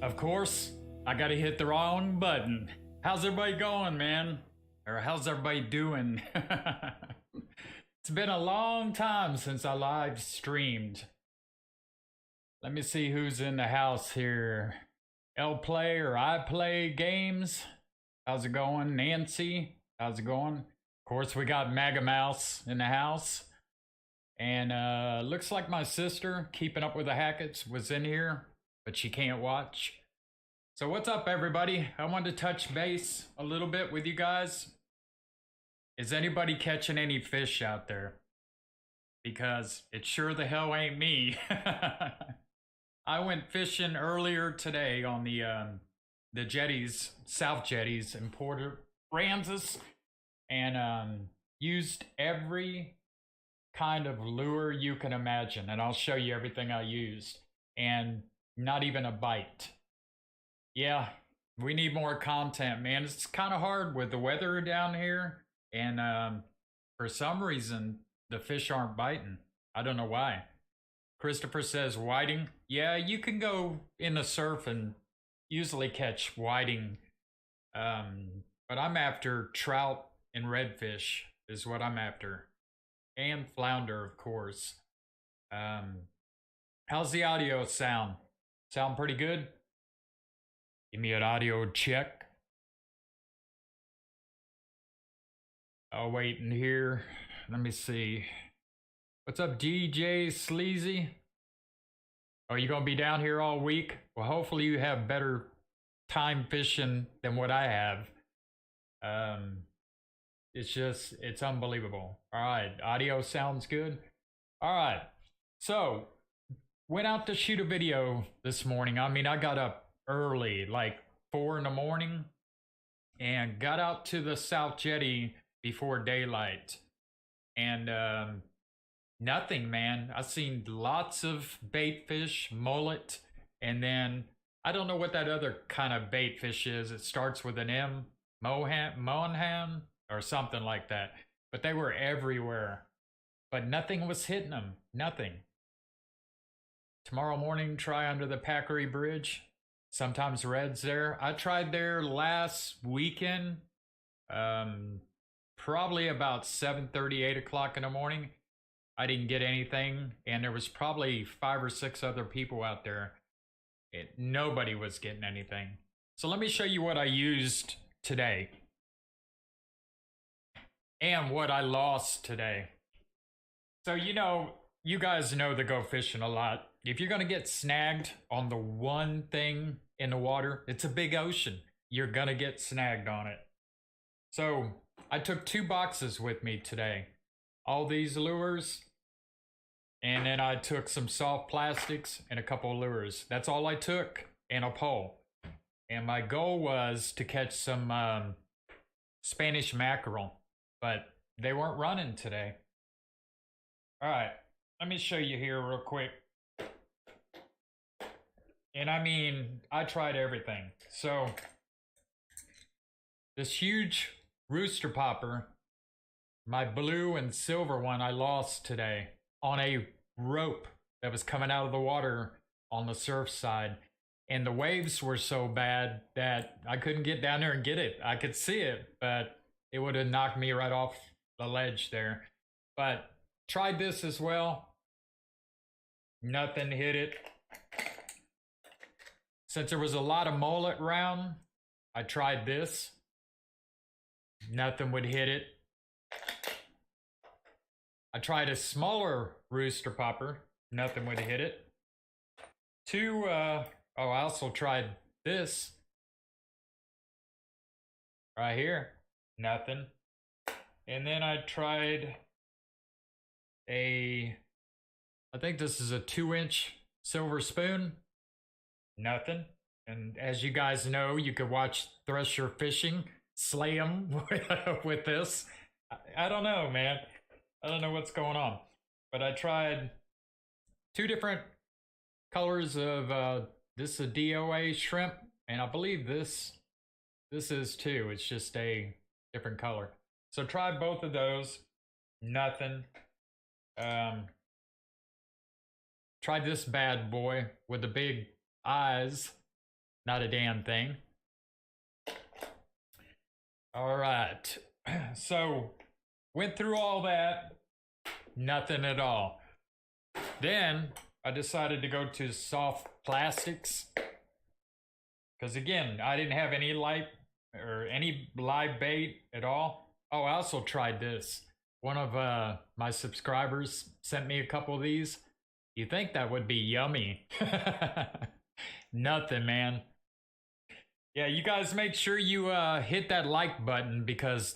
Of course, I gotta hit the wrong button. How's everybody going, man? Or how's everybody doing? It's been a long time since I live streamed. Let me see who's in the house here. L Play or I Play Games. How's it going? Nancy, how's it going? Of course, we got Mega Mouse in the house. And looks like my sister, Keeping Up with the Hackets, was in here, but she can't watch. So what's up, everybody? I wanted to touch base a little bit with you guys. Is anybody catching any fish out there? Because it sure the hell ain't me. I went fishing earlier today on the jetties, South Jetties in Port Aransas, and used every kind of lure you can imagine, and I'll show you everything I used, and not even a bite. Yeah, we need more content, man. It's kind of hard with the weather down here, and for some reason the fish aren't biting. I don't know why. Christopher says whiting. Yeah, you can go in the surf and usually catch whiting, but I'm after trout and redfish is what I'm after. And flounder, of course. How's the audio sound? Sound pretty good? Give me an audio check. I'll wait in here. Let me see. What's up, DJ Sleazy? Are you gonna be down here all week? Well, hopefully you have better time fishing than what I have. It's unbelievable. All right, audio sounds good. All right, so went out to shoot a video this morning. I mean, I got up early, like 4 in the morning, and got out to the South Jetty before daylight. And nothing, man. I seen lots of bait fish, mullet, and then I don't know what that other kind of bait fish is. It starts with an M, Mohan, or something like that. But they were everywhere. But nothing was hitting them. Nothing. Tomorrow morning, try under the Packery Bridge. Sometimes red's there. I tried there last weekend. Probably about 7:30, 8 o'clock in the morning. I didn't get anything. And there was probably 5 or 6 other people out there. Nobody was getting anything. So let me show you what I used today. And what I lost today. So, you know, you guys know the go fishing a lot. If you're going to get snagged on the one thing in the water, it's a big ocean. You're going to get snagged on it. So I took 2 boxes with me today. All these lures. And then I took some soft plastics and a couple of lures. That's all I took, and a pole. And my goal was to catch some Spanish mackerel. But they weren't running today. All right, let me show you here real quick. And I mean, I tried everything. So this huge rooster popper, my blue and silver one, I lost today on a rope that was coming out of the water on the surf side. And the waves were so bad that I couldn't get down there and get it. I could see it, but it would have knocked me right off the ledge there. But tried this as well. Nothing hit it. Since there was a lot of mullet around, I tried this. Nothing would hit it. I tried a smaller rooster popper. Nothing would hit it. I also tried this. Right here. Nothing. And then I tried I think this is a 2-inch silver spoon. Nothing. And as you guys know, you could watch Thresher Fishing slay them with this. I don't know, man. I don't know what's going on. But I tried 2 different colors of this is a DOA shrimp, and I believe this is too. It's just a different color. So tried both of those. Nothing. Tried this bad boy with the big eyes. Not a damn thing. All right. So, went through all that. Nothing at all. Then, I decided to go to soft plastics. Because again, I didn't have any light or any live bait at all. Oh, I also tried this. One of my subscribers sent me a couple of these. You think that would be yummy? Nothing, man. Yeah, you guys make sure you hit that like button because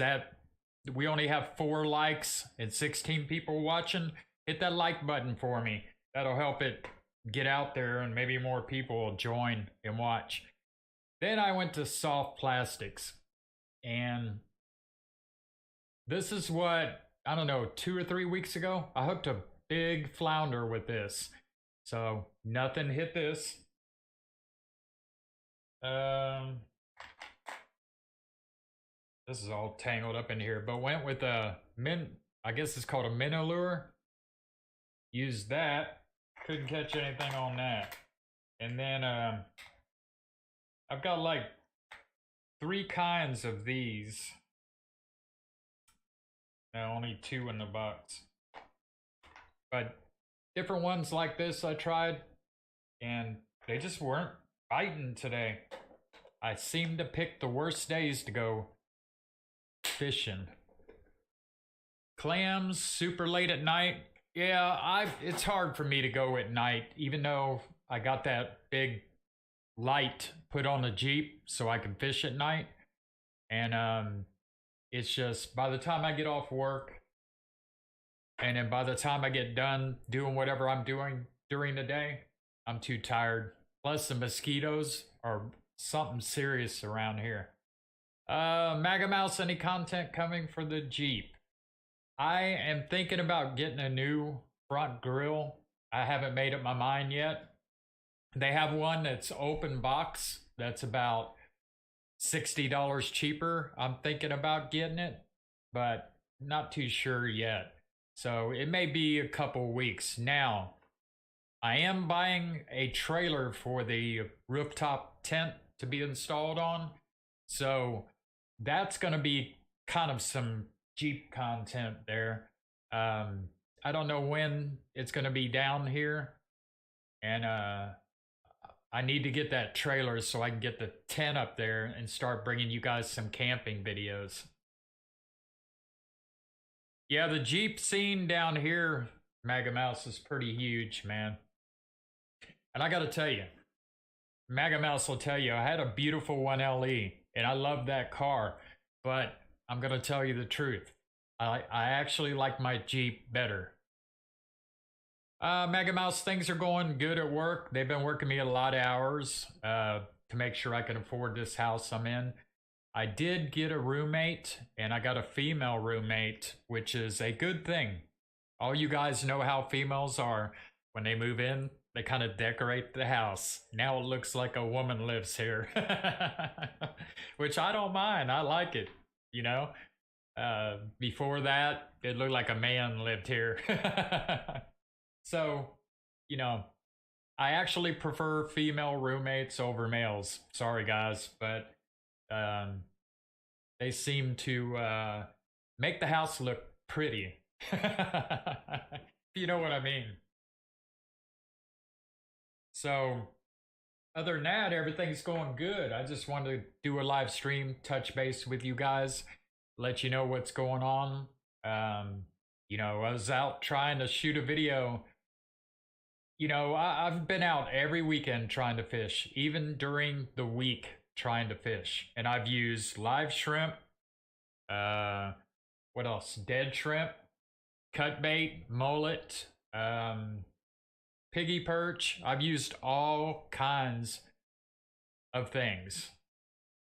we only have 4 likes and 16 people watching. Hit that like button for me. That'll help it get out there and maybe more people will join and watch. Then I went to soft plastics, and this is what, I don't know, 2 or 3 weeks ago, I hooked a big flounder with this. So nothing hit this. This is all tangled up in here, but went with a I guess it's called a minnow lure. Used that, couldn't catch anything on that. And then I've got like 3 kinds of these. No, only 2 in the box. But different ones like this I tried, and they just weren't biting today. I seem to pick the worst days to go fishing. Clams super late at night. Yeah, it's hard for me to go at night, even though I got that big light put on the Jeep so I can fish at night. And it's just by the time I get off work and then by the time I get done doing whatever I'm doing during the day, I'm too tired. Plus the mosquitoes are something serious around here. Maga Mouse, any content coming for the Jeep? I am thinking about getting a new front grille. I haven't made up my mind yet. They have one that's open box that's about $60 cheaper. I'm thinking about getting it, but not too sure yet. So it may be a couple weeks. Now, I am buying a trailer for the rooftop tent to be installed on. So that's going to be kind of some Jeep content there. I don't know when it's going to be down here. And I need to get that trailer so I can get the tent up there and start bringing you guys some camping videos. Yeah, the Jeep scene down here, Maga Mouse, is pretty huge, man. And I gotta tell you, Maga Mouse will tell you, I had a beautiful 1LE, and I love that car, but I'm gonna tell you the truth. I actually like my Jeep better. Maga Mouse, things are going good at work. They've been working me a lot of hours to make sure I can afford this house I'm in. I did get a roommate, and I got a female roommate, which is a good thing. All you guys know how females are. When they move in, they kind of decorate the house. Now it looks like a woman lives here. Which I don't mind. I like it, you know? Before that, it looked like a man lived here. So, you know, I actually prefer female roommates over males. Sorry, guys, but they seem to make the house look pretty. You know what I mean. So, other than that, everything's going good. I just wanted to do a live stream, touch base with you guys, let you know what's going on. You know, I was out trying to shoot a video. You know, I've been out every weekend trying to fish, even during the week trying to fish. And I've used live shrimp, what else? Dead shrimp, cut bait, mullet, piggy perch. I've used all kinds of things.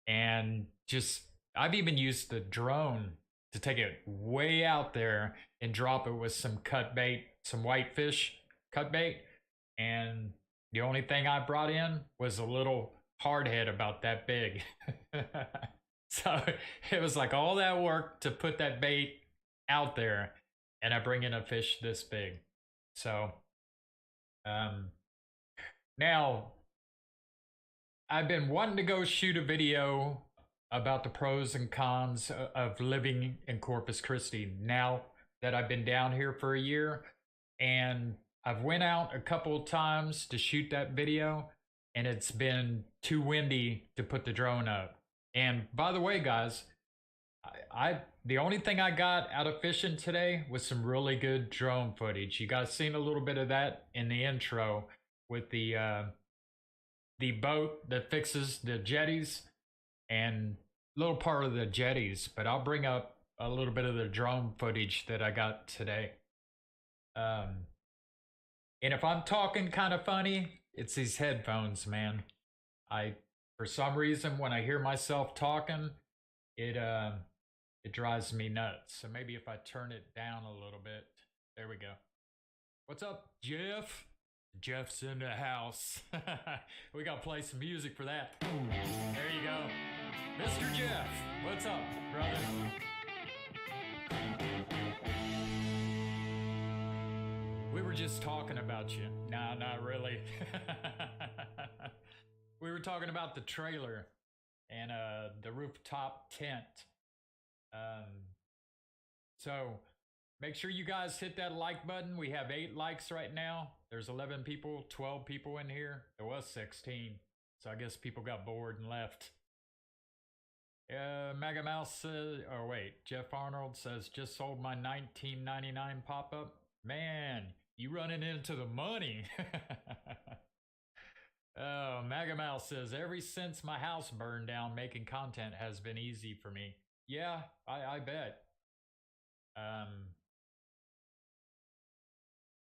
And just, I've even used the drone to take it way out there and drop it with some cut bait, some whitefish cut bait. And the only thing I brought in was a little hardhead about that big. So it was like all that work to put that bait out there, and I bring in a fish this big. So now I've been wanting to go shoot a video about the pros and cons of living in Corpus Christi now that I've been down here for a year. And I've went out a couple of times to shoot that video, and it's been too windy to put the drone up. And by the way, guys, I the only thing I got out of fishing today was some really good drone footage. You guys seen a little bit of that in the intro with the boat that fixes the jetties and little part of the jetties, but I'll bring up a little bit of the drone footage that I got today. And if I'm talking kind of funny, it's these headphones, man. For some reason, when I hear myself talking, it drives me nuts. So maybe if I turn it down a little bit, there we go. What's up, Jeff? Jeff's in the house. We gotta play some music for that. There you go. Mr. Jeff, what's up, brother? We were just talking about you. Nah, not really. We were talking about the trailer and the rooftop tent. So make sure you guys hit that like button. We have 8 likes right now. There's 11 people, 12 people in here. There was 16. So I guess people got bored and left. Mega Mouse oh wait, Jeff Arnold says, just sold my 1999 pop-up. Man, you running into the money. Oh, Mega Mouse says, ever since my house burned down, making content has been easy for me. Yeah, I bet.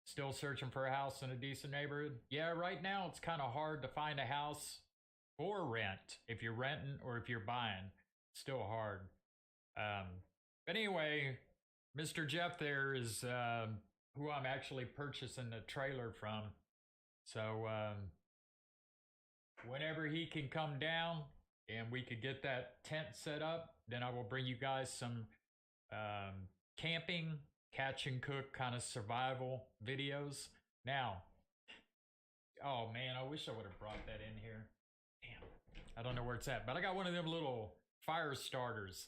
Still searching for a house in a decent neighborhood? Yeah, right now it's kind of hard to find a house for rent. If you're renting or if you're buying, still hard. But anyway, Mr. Jeff there is who I'm actually purchasing the trailer from. So whenever he can come down and we could get that tent set up, then I will bring you guys some camping, catch and cook kind of survival videos. Now, oh man, I wish I would have brought that in here. Damn, I don't know where it's at, but I got one of them little fire starters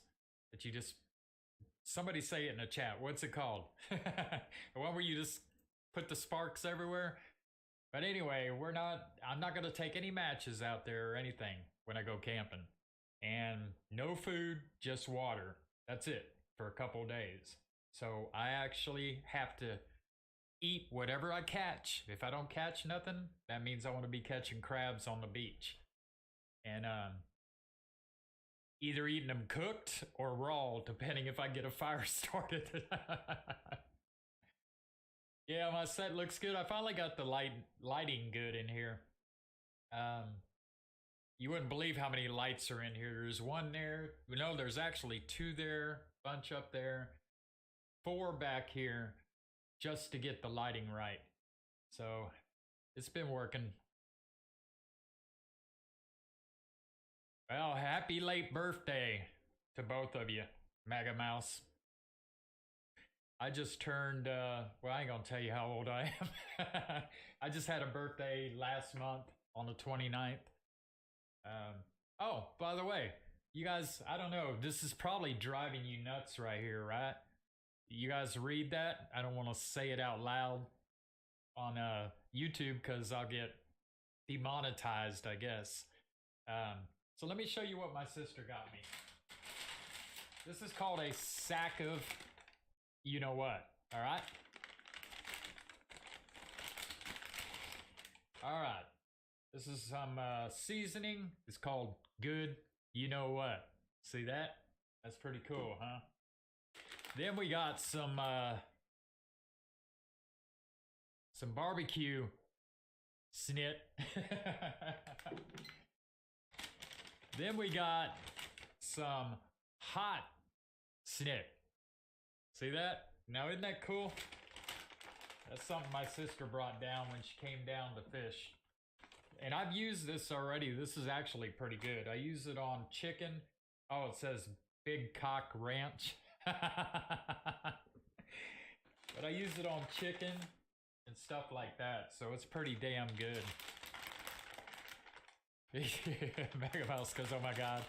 that you just, somebody say it in the chat. What's it called? The one where you just put the sparks everywhere. But anyway, I'm not going to take any matches out there or anything when I go camping. And no food, just water. That's it for a couple days. So I actually have to eat whatever I catch. If I don't catch nothing, that means I want to be catching crabs on the beach. And either eating them cooked or raw, depending if I get a fire started. Yeah, my set looks good. I finally got the lighting good in here. You wouldn't believe how many lights are in here. There's one there. No, there's actually 2 there, bunch up there, 4 back here, just to get the lighting right. So it's been working. Well, happy late birthday to both of you, Mega Mouse. I just turned, well, I ain't gonna tell you how old I am. I just had a birthday last month on the 29th. Oh, by the way, you guys, I don't know, this is probably driving you nuts right here, right? You guys read that? I don't want to say it out loud on YouTube because I'll get demonetized, I guess. So let me show you what my sister got me. This is called a sack of you know what, all right? All right, this is some seasoning. It's called Good You Know What. See that? That's pretty cool, huh? Then we got some barbecue snit. Then we got some hot snit. See that? Now isn't that cool? That's something my sister brought down when she came down to fish. And I've used this already. This is actually pretty good. I use it on chicken. Oh, it says Big Cock Ranch. But I use it on chicken and stuff like that. So it's pretty damn good. Mega Mouse goes, oh my god.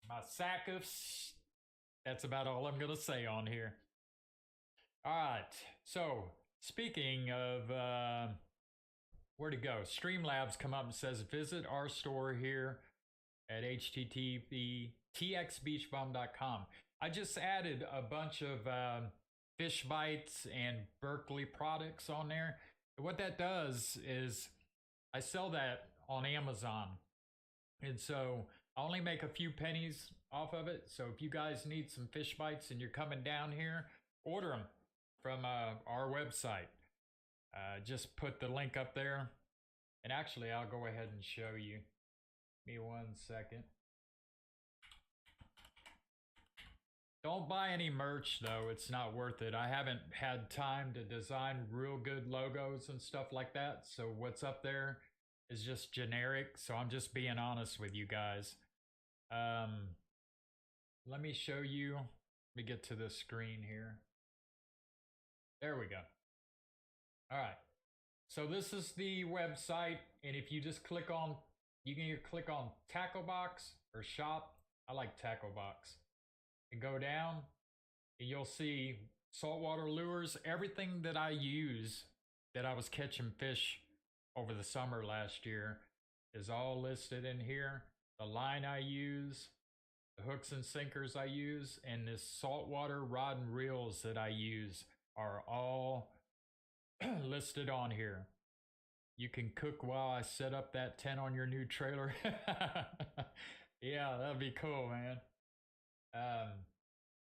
My sack of that's about all I'm gonna say on here. Alright, so speaking of where to go, Streamlabs come up and says visit our store here at http://txbeachbum.com. I just added a bunch of fish bites and Berkeley products on there. What that does is I sell that on Amazon, and so I only make a few pennies off of it. So if you guys need some fish bites and you're coming down here, order them from our website. Just put the link up there. And actually, I'll go ahead and show you. Give me 1 second. Don't buy any merch though, it's not worth it. I haven't had time to design real good logos and stuff like that. So what's up there is just generic. So I'm just being honest with you guys. Let me show you. Let me get to the screen here. There we go. All right. So this is the website, and if you just click on, you can either click on Tackle Box or Shop. I like Tackle Box. And go down, and you'll see saltwater lures. Everything that I use, that I was catching fish over the summer last year, is all listed in here. The line I use, the hooks and sinkers I use, and this saltwater rod and reels that I use are all listed on here. You can cook while I set up that tent on your new trailer. Yeah, that'd be cool, man.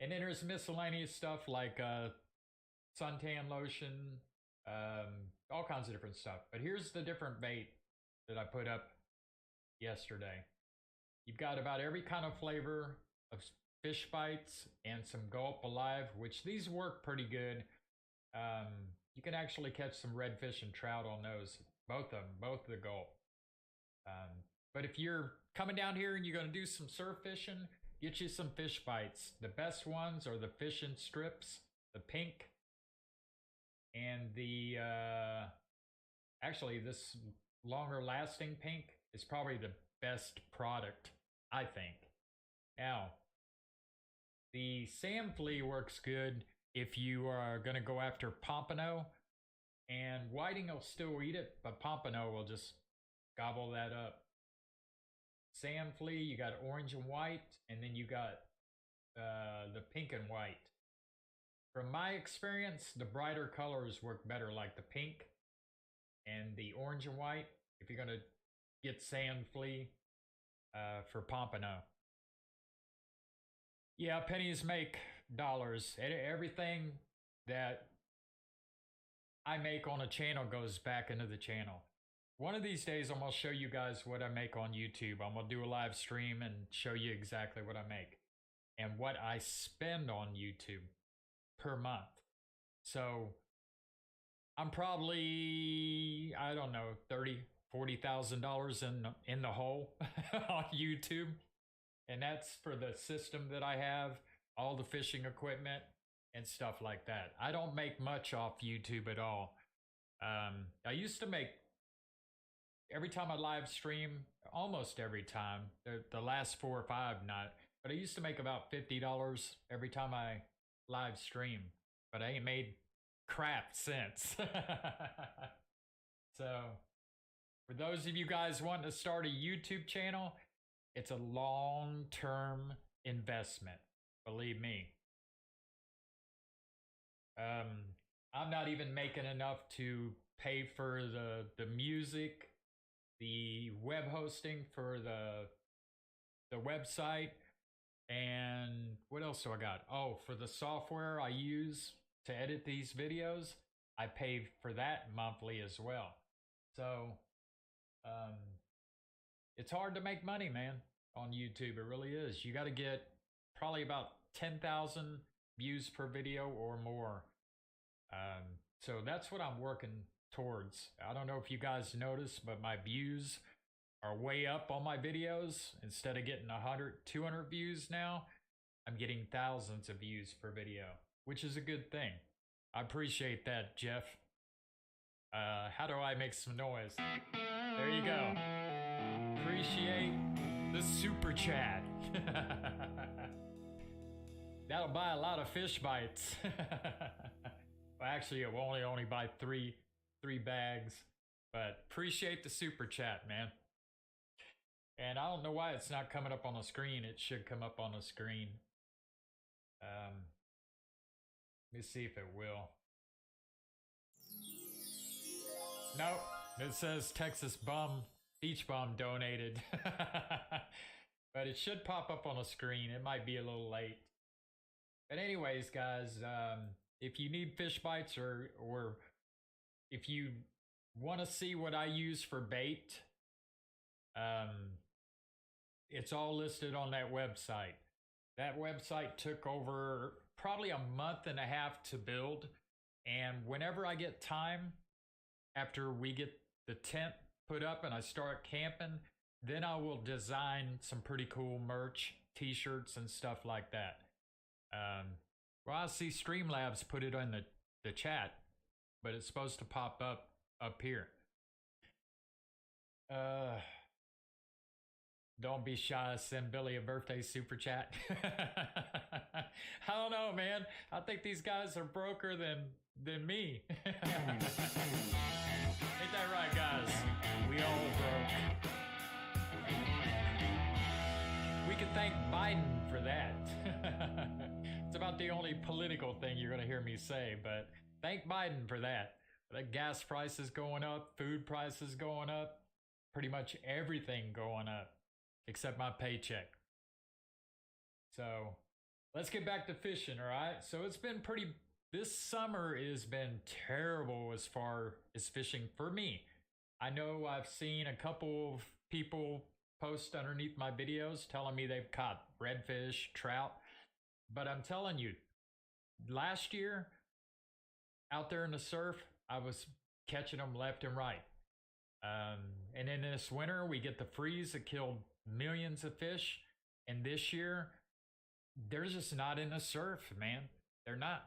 And then there's miscellaneous stuff like suntan lotion, all kinds of different stuff. But here's the different bait that I put up yesterday. You've got about every kind of flavor of fish bites and some Gulp Alive, which these work pretty good. You can actually catch some redfish and trout on those, both of them, both the Gulp. But if you're coming down here and you're going to do some surf fishing, get you some fish bites. The best ones are the fish and strips, the pink, and the, actually this longer lasting pink is probably the best product, I think. Now, the sand flea works good if you are going to go after pompano, and whiting will still eat it, but pompano will just gobble that up. Sand flea, you got orange and white, and then you got the pink and white. From my experience, the brighter colors work better, like the pink and the orange and white, if you're going to get sand flea for pompano. Yeah, pennies make dollars. Everything that I make on a channel goes back into the channel. One of these days, I'm going to show you guys what I make on YouTube. I'm going to do a live stream and show you exactly what I make and what I spend on YouTube per month. So I'm probably, I don't know, $30,000-$40,000 in the hole on YouTube. And that's for the system that I have, all the fishing equipment and stuff like that. I don't make much off YouTube at all. I used to make, every time I live stream, almost every time, the last 4 or 5 not, but I used to make about $50 every time I live stream, but I ain't made crap since. So for those of you guys wanting to start a YouTube channel, it's a long-term investment, believe me. I'm not even making enough to pay for the music, the web hosting for the website, and what else do I got? Oh, for the software I use to edit these videos, I pay for that monthly as well. So it's hard to make money, man, on YouTube. It really is. You got to get probably about 10,000 views per video or more. So that's what I'm working towards. I don't know if you guys noticed, but my views are way up on my videos. Instead of getting 100, 200 views now, I'm getting thousands of views per video, which is a good thing. I appreciate that, Jeff. How do I make some noise? There you go. Appreciate the super chat. That'll buy a lot of fish bites. Well, actually, it will only buy three bags. But appreciate the super chat, man. And I don't know why it's not coming up on the screen. It should come up on the screen. Let me see if it will. Nope. It says Texas Bum, Beach Bum donated. But it should pop up on the screen. It might be a little late. But anyways, guys, if you need fish bites or if you want to see what I use for bait, it's all listed on that website. That website took over probably a month and a half to build. And whenever I get time, after we get the tent put up and I start camping, then I will design some pretty cool merch, t-shirts and stuff like that. Well, I see Streamlabs put it on the chat, but it's supposed to pop up here. Don't be shy, send Billy a birthday super chat. I don't know, man. I think these guys are broker than me. Ain't that right, guys? We all broke. We can thank Biden for that. It's about the only political thing you're going to hear me say, but thank Biden for that. The gas prices going up, food prices going up, pretty much everything going up, except my paycheck. So let's get back to fishing, all right? So it's been this summer has been terrible as far as fishing for me. I know I've seen a couple of people post underneath my videos telling me they've caught redfish, trout, but I'm telling you, last year out there in the surf, I was catching them left and right. And then this winter, we get the freeze that killed millions of fish. And this year, they're just not in the surf, man. They're not.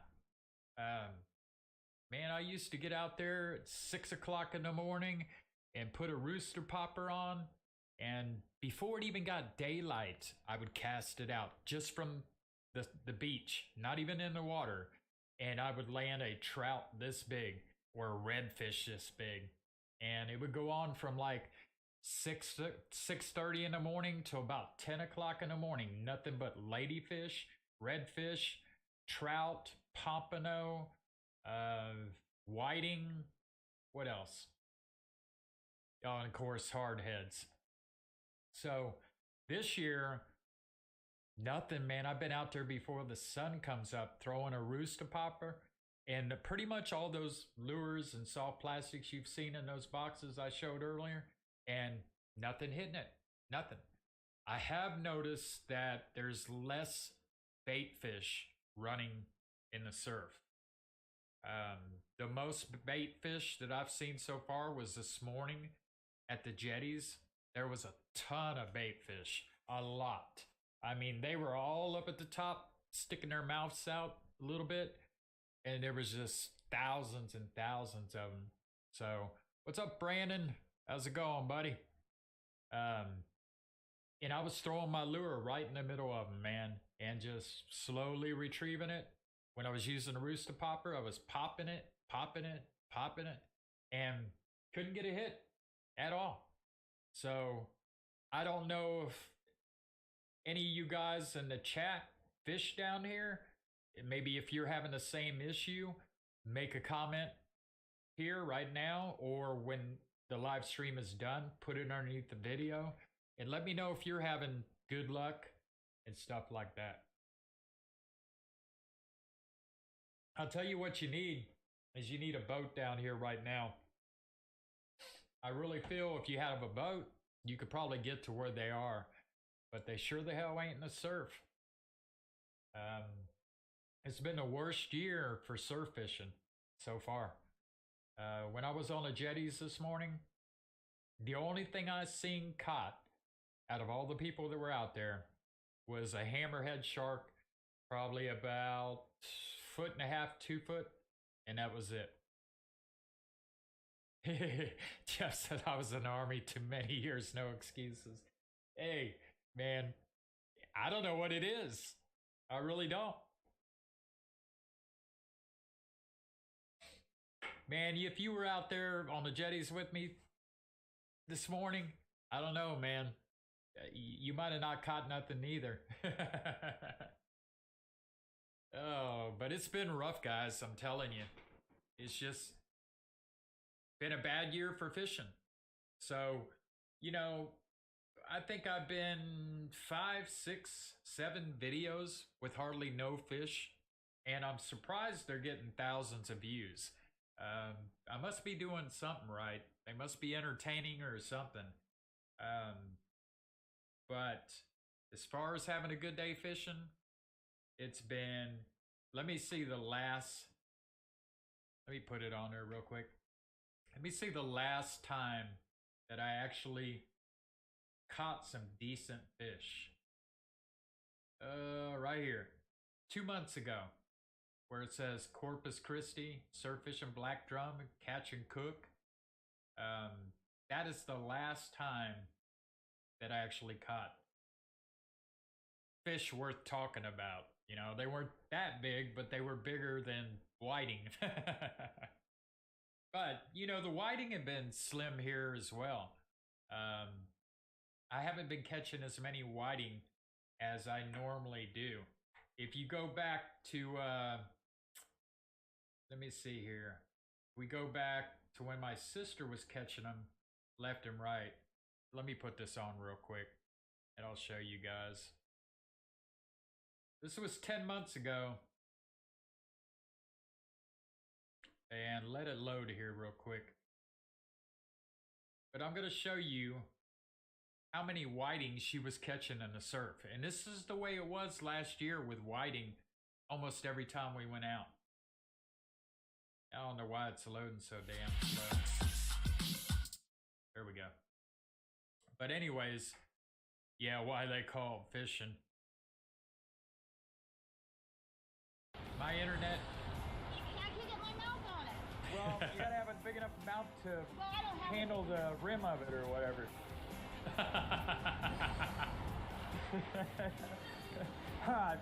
Man, I used to get out there at 6 o'clock in the morning and put a rooster popper on. And before it even got daylight, I would cast it out just from the beach, not even in the water. And I would land a trout this big or a redfish this big. And it would go on from like 6:30 in the morning to about 10 o'clock in the morning. Nothing but ladyfish, redfish, trout, pompano, whiting. What else? Oh, and of course, hardheads. So this year, nothing, man. I've been out there before the sun comes up throwing a rooster popper. And pretty much all those lures and soft plastics you've seen in those boxes I showed earlier, and nothing hitting it. Nothing. I have noticed that there's less bait fish running in the surf. The most bait fish that I've seen so far was this morning at the jetties. There was a ton of bait fish. A lot. I mean, they were all up at the top, sticking their mouths out a little bit. And there was just thousands and thousands of them. So, what's up, Brandon? How's it going, buddy? And I was throwing my lure right in the middle of them, man, and just slowly retrieving it. When I was using a rooster popper, I was popping it, and couldn't get a hit at all. So, I don't know if any of you guys in the chat fish down here. Maybe if you're having the same issue, make a comment here right now, or when the live stream is done, put it underneath the video and let me know if you're having good luck and stuff like that. I'll tell you what you need is you need a boat down here right now. I really feel if you have a boat, you could probably get to where they are, but they sure the hell ain't in the surf. It's been the worst year for surf fishing so far. When I was on the jetties this morning, the only thing I seen caught out of all the people that were out there was a hammerhead shark, probably about 1.5 to 2 foot, and that was it. Jeff said I was in the Army too many years, no excuses. Hey, man, I don't know what it is. I really don't. Man, if you were out there on the jetties with me this morning, I don't know, man. You might have not caught nothing either. Oh, but it's been rough, guys. I'm telling you. It's just been a bad year for fishing. So, you know, I think I've been 5, 6, 7 videos with hardly no fish, and I'm surprised they're getting thousands of views. I must be doing something right. They must be entertaining or something. But as far as having a good day fishing, it's been, let me see the last, let me put it on there real quick. Let me see the last time that I actually caught some decent fish. Right here. 2 months ago, where it says Corpus Christi, surf fishing black drum, catch and cook. That is the last time that I actually caught fish worth talking about. You know, they weren't that big, but they were bigger than whiting. But, you know, the whiting have been slim here as well. I haven't been catching as many whiting as I normally do. If you go back to, let me see here. We go back to when my sister was catching them left and right. Let me put this on real quick and I'll show you guys. This was 10 months ago. And let it load here real quick. But I'm going to show you how many whitings she was catching in the surf. And this is the way it was last year with whiting almost every time we went out. I don't know why it's loading so damn slow. There we go. But anyways, yeah, why they call it fishing. My internet. I can't get my mouth on it. Well, you gotta have a big enough mouth to handle the rim of it or whatever.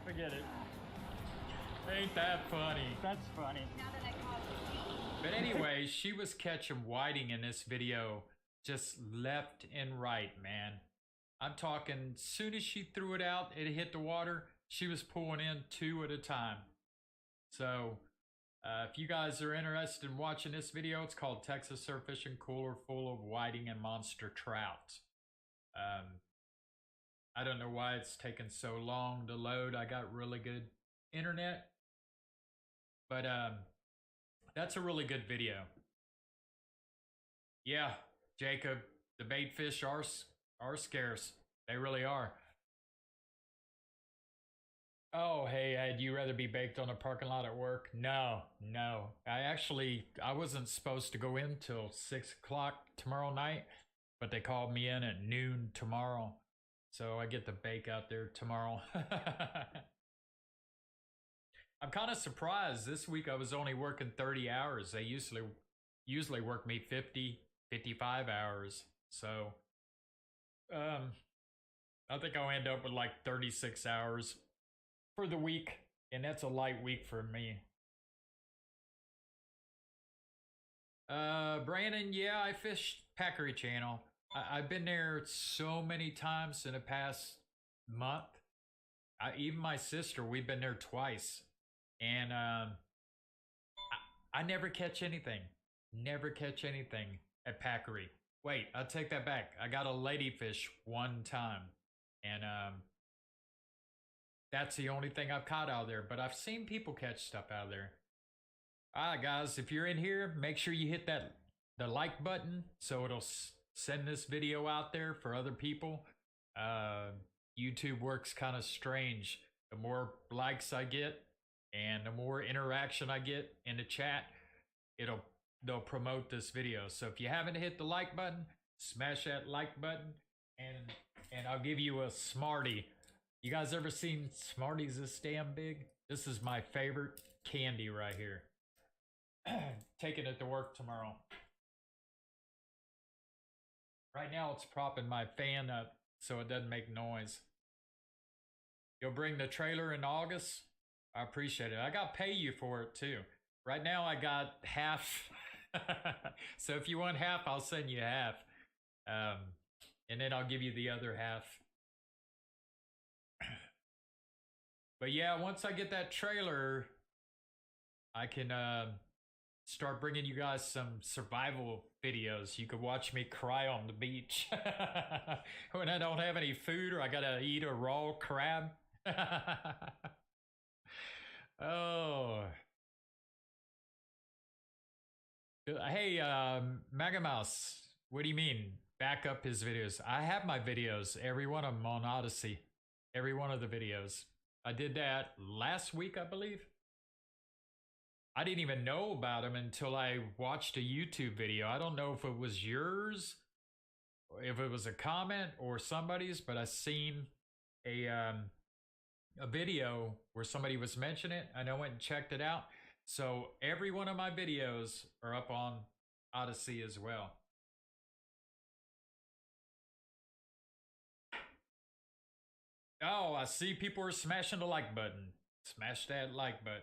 Forget it. Ain't that funny? That's funny. Now that I call it. But anyway, she was catching whiting in this video just left and right, man. I'm talking, soon as she threw it out, it hit the water, she was pulling in 2 at a time. So, if you guys are interested in watching this video, it's called Texas Surf Fishing Cooler Full of Whiting and Monster Trout. I don't know why it's taken so long to load. I got really good internet. But that's a really good video. Yeah, Jacob, the bait fish are scarce. They really are. Oh, hey, Ed, you rather be baked on a parking lot at work? No. I wasn't supposed to go in till 6 o'clock tomorrow night, but they called me in at noon tomorrow. So I get to bake out there tomorrow. I'm kind of surprised. This week I was only working 30 hours. They usually work me 50, 55 hours. So, I think I'll end up with like 36 hours for the week, and that's a light week for me. Brandon, yeah, I fish Packery Channel. I've been there so many times in the past month. Even my sister, we've been there twice. And I never catch anything. Never catch anything at Packery. Wait, I'll take that back. I got a ladyfish one time. And that's the only thing I've caught out there. But I've seen people catch stuff out there. Alright guys, if you're in here, make sure you hit the like button so it'll send this video out there for other people. YouTube works kind of strange. The more likes I get and the more interaction I get in the chat, they'll promote this video. So if you haven't hit the like button, smash that like button and I'll give you a Smartie. You guys ever seen Smarties this damn big? This is my favorite candy right here. Taking it to work tomorrow. Right now it's propping my fan up so it doesn't make noise. You'll bring the trailer in August? I appreciate it. I got to pay you for it too. Right now I got half. So if you want half, I'll send you half. And then I'll give you the other half. But yeah, once I get that trailer, I can start bringing you guys some survival videos. You could watch me cry on the beach when I don't have any food or I gotta eat a raw crab. Oh. Hey, Mega Mouse, what do you mean? Back up his videos. I have my videos, every one of them on Odyssey. Every one of the videos. I did that last week, I believe. I didn't even know about them until I watched a YouTube video. I don't know if it was yours, or if it was a comment or somebody's, but I seen a video where somebody was mentioning it, and I went and checked it out. So every one of my videos are up on Odyssey as well. Oh, I see people are smashing the like button. Smash that like button.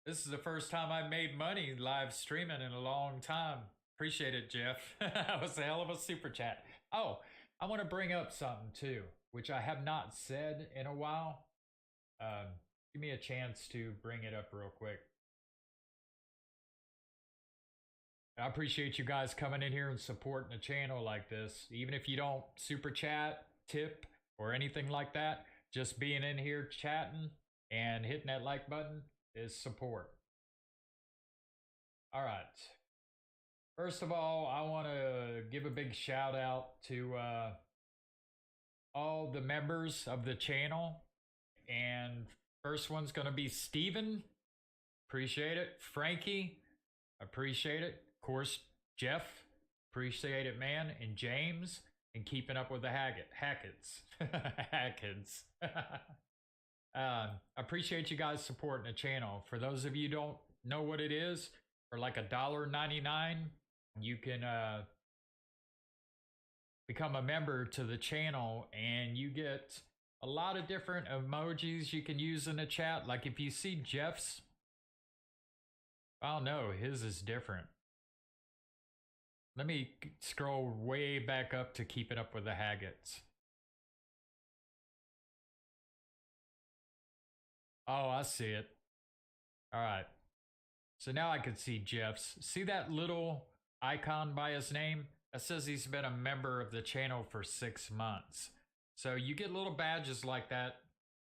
This is the first time I made money live streaming in a long time. Appreciate it, Jeff. That was a hell of a super chat. Oh, I want to bring up something too, which I have not said in a while. Give me a chance to bring it up real quick. I appreciate you guys coming in here and supporting the channel like this. Even if you don't super chat, tip, or anything like that, just being in here chatting and hitting that like button is support. All right. First of all, I want to give a big shout out to all the members of the channel. And first one's going to be Steven. Appreciate it. Frankie. Appreciate it. Of course, Jeff. Appreciate it, man. And James. And keeping up with the Hackets. Hackets. Appreciate you guys supporting the channel. For those of you who don't know what it is, for like $1.99, you can become a member to the channel, and you get a lot of different emojis you can use in the chat. Like if you see Jeff's, I don't know, his is different. Let me scroll way back up to keeping up with the Haggets. Oh, I see it. All right. So now I can see Jeff's. See that little icon by his name? That says he's been a member of the channel for 6 months. So you get little badges like that.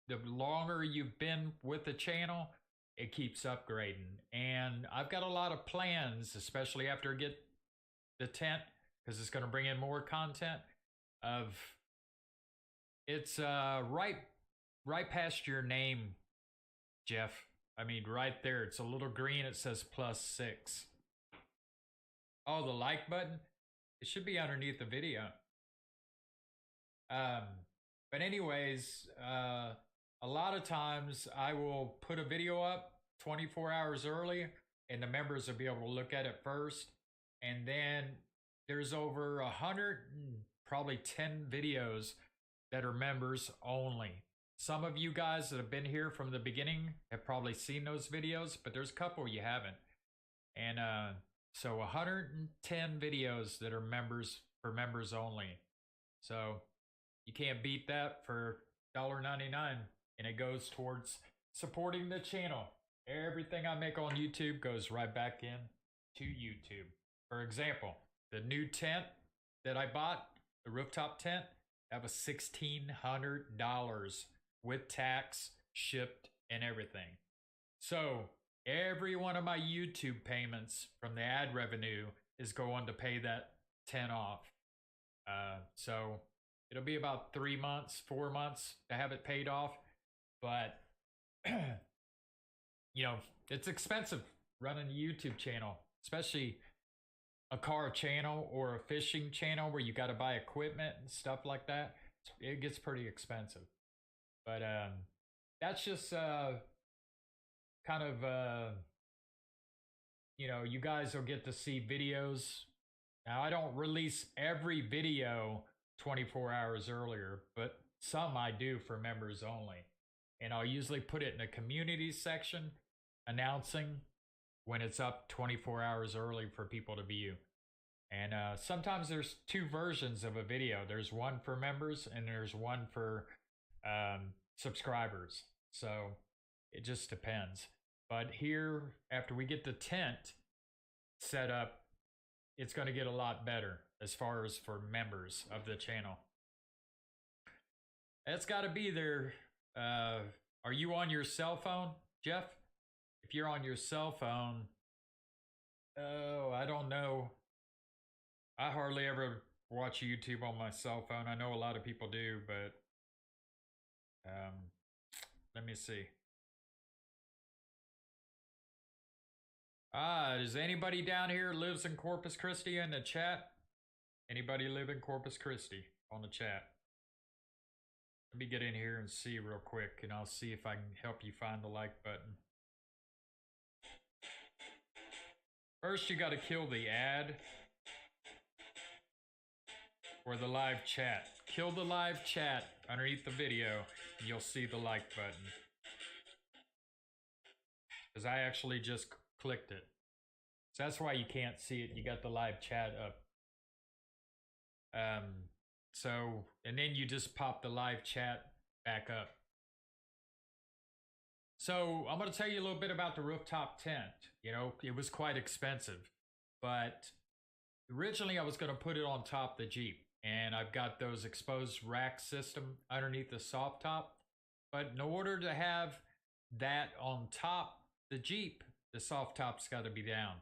The longer you've been with the channel, it keeps upgrading. And I've got a lot of plans, especially after I get the tent, because it's going to bring in more content. It's right past your name, Jeff. I mean, right there. It's a little green. It says +6. Oh, the like button? It should be underneath the video. But anyways, a lot of times I will put a video up 24 hours early, and the members will be able to look at it first. And then there's over 100, probably 10 videos that are members only. Some of you guys that have been here from the beginning have probably seen those videos, but there's a couple you haven't. And so 110 videos that are members for members only. So you can't beat that for $1.99, and it goes towards supporting the channel. Everything I make on YouTube goes right back in to YouTube. For example, the new tent that I bought, the rooftop tent, that was $1,600 with tax, shipped, and everything. So every one of my YouTube payments from the ad revenue is going to pay that tent off. So it'll be about 3 months, 4 months to have it paid off. But, you know, it's expensive running a YouTube channel, especially a car channel or a fishing channel where you got to buy equipment and stuff like that. It gets pretty expensive. But that's just kind of you guys will get to see videos. Now, I don't release every video 24 hours earlier, but some I do for members only. And I'll usually put it in a community section announcing when it's up 24 hours early for people to view. And sometimes there's two versions of a video. There's one for members and there's one for subscribers. So it just depends. But here, after we get the tent set up, it's going to get a lot better as far as for members of the channel. It's got to be there. Are you on your cell phone, Jeff? If you're on your cell phone, oh, I don't know. I hardly ever watch YouTube on my cell phone. I know a lot of people do, but let me see. Is anybody down here lives in Corpus Christi in the chat? Anybody live in Corpus Christi on the chat? Let me get in here and see real quick, and I'll see if I can help you find the like button. First, you got to kill the ad or the live chat. Kill the live chat underneath the video, and you'll see the like button. Because I actually just clicked it. So that's why you can't see it. You got the live chat up. And then you just pop the live chat back up. So I'm going to tell you a little bit about the rooftop tent. It was quite expensive, but originally I was going to put it on top of the Jeep, and I've got those exposed rack system underneath the soft top. But in order to have that on top the Jeep, the soft top's got to be down.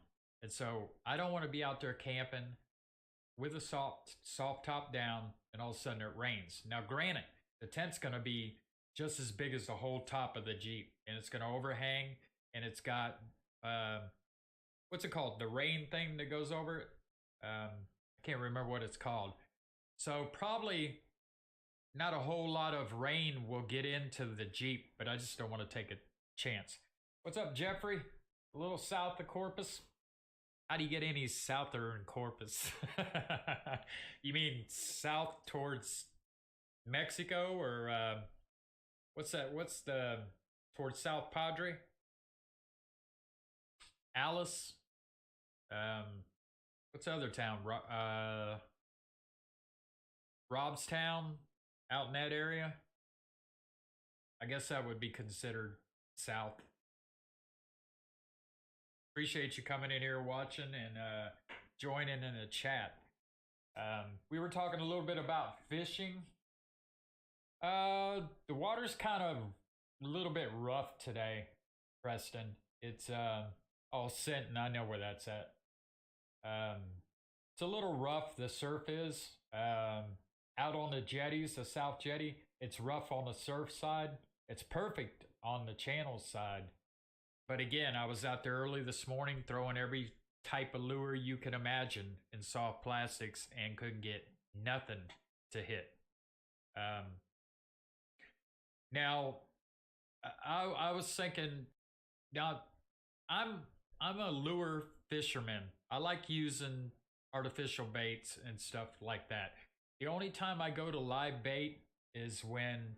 And so I don't want to be out there camping with a soft top down and all of a sudden it rains. Now granted, the tent's going to be just as big as the whole top of the Jeep, and it's going to overhang, and it's got what's it called, the rain thing that goes over it. I can't remember what it's called. So probably not a whole lot of rain will get into the Jeep, but I just don't want to take a chance. What's up, Jeffrey? A little south of Corpus. How do you get any southern Corpus? You mean south towards Mexico, or what's that? What's the towards South Padre? Alice? What's the other town? Robstown, out in that area. I guess that would be considered south. Appreciate you coming in here watching and joining in the chat. We were talking a little bit about fishing. The water's kind of a little bit rough today, Preston. It's all Sinton, I know where that's at. It's a little rough, the surf is. Out on the jetties, the South Jetty, it's rough on the surf side. It's perfect on the channel side. But again, I was out there early this morning throwing every type of lure you can imagine in soft plastics and couldn't get nothing to hit. Now, I was thinking, now I'm a lure fisherman. I like using artificial baits and stuff like that. The only time I go to live bait is when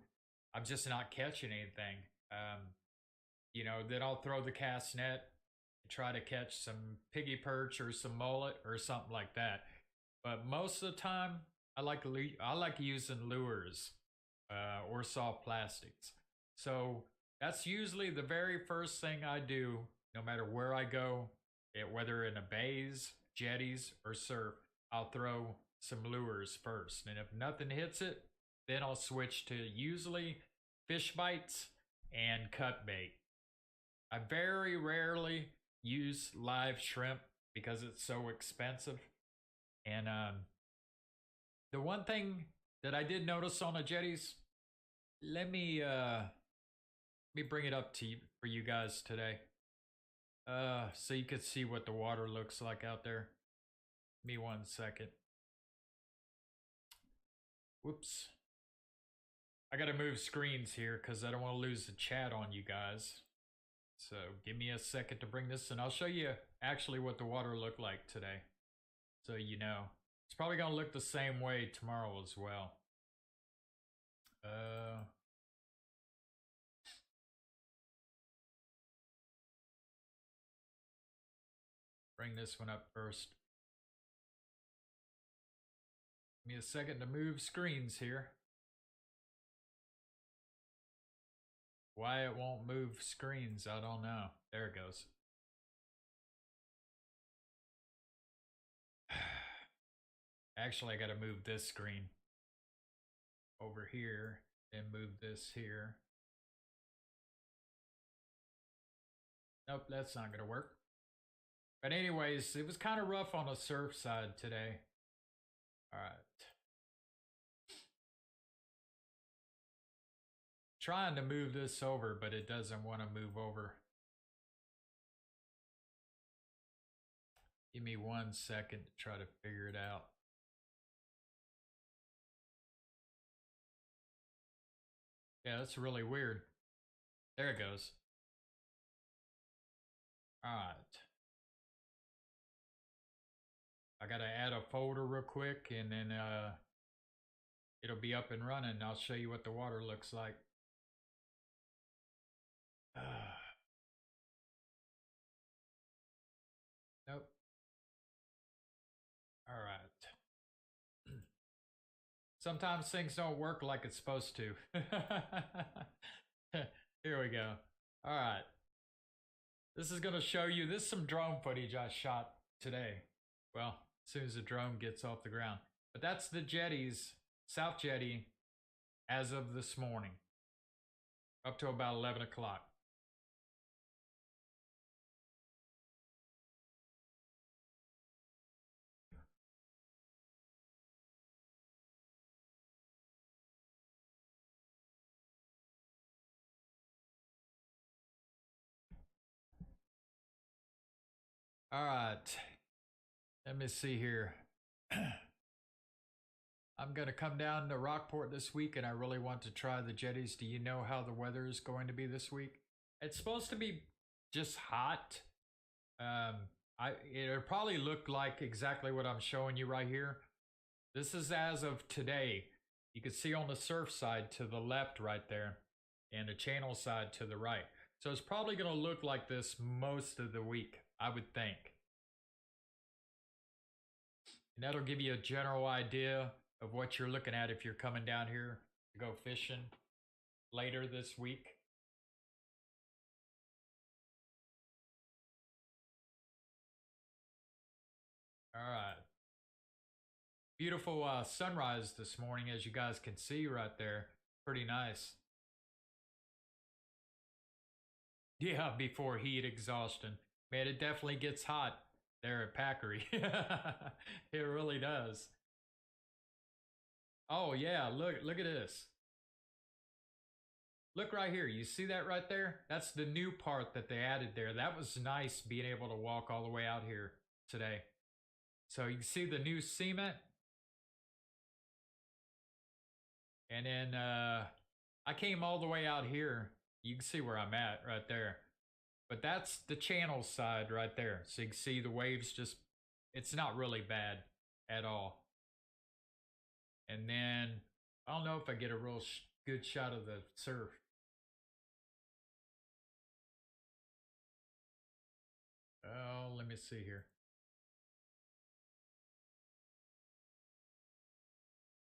I'm just not catching anything. Then I'll throw the cast net and try to catch some piggy perch or some mullet or something like that. But most of the time, I like using lures or soft plastics. So that's usually the very first thing I do, no matter where I go, whether in a bays, jetties, or surf. I'll throw some lures first, and if nothing hits it, then I'll switch to usually fish bites and cut bait. I very rarely use live shrimp because it's so expensive. And the one thing that I did notice on the jetties, let me bring it up to you, for you guys today, so you could see what the water looks like out there. Give me 1 second. Whoops. I gotta move screens here because I don't want to lose the chat on you guys. So give me a second to bring this, and I'll show you actually what the water looked like today. So you know. It's probably gonna look the same way tomorrow as well. Bring this one up first. Give me a second to move screens here. Why it won't move screens, I don't know. There it goes. Actually, I gotta move this screen over here and move this here. Nope, that's not gonna work. But anyways, it was kind of rough on the surf side today. All right. Trying to move this over, but it doesn't want to move over. Give me 1 second to try to figure it out. Yeah, that's really weird. There it goes. All right. I gotta add a folder real quick, and then it'll be up and running. I'll show you what the water looks like. Nope. All right. Sometimes things don't work like it's supposed to. Here we go. All right. This is gonna show you, this is some drone footage I shot today. Well, as soon as the drone gets off the ground. But that's the jetties, South Jetty, as of this morning. Up to about 11 o'clock. All right. Let me see here. I'm going to come down to Rockport this week, and I really want to try the jetties. Do you know how the weather is going to be this week? It's supposed to be just hot. It'll probably look like exactly what I'm showing you right here. This is as of today. You can see on the surf side to the left right there, and the channel side to the right. So it's probably going to look like this most of the week, I would think. And that'll give you a general idea of what you're looking at if you're coming down here to go fishing later this week. All right. Beautiful sunrise this morning, as you guys can see right there. Pretty nice. Yeah, before heat exhaustion. Man, it definitely gets hot there at Packery. It really does. Oh yeah, look at this. Look right here. You see that right there? That's the new part that they added there. That was nice being able to walk all the way out here today. So you can see the new cement. And then I came all the way out here. You can see where I'm at right there. But that's the channel side right there. So you can see the waves just, it's not really bad at all. And then, I don't know if I get a real good shot of the surf. Oh, let me see here.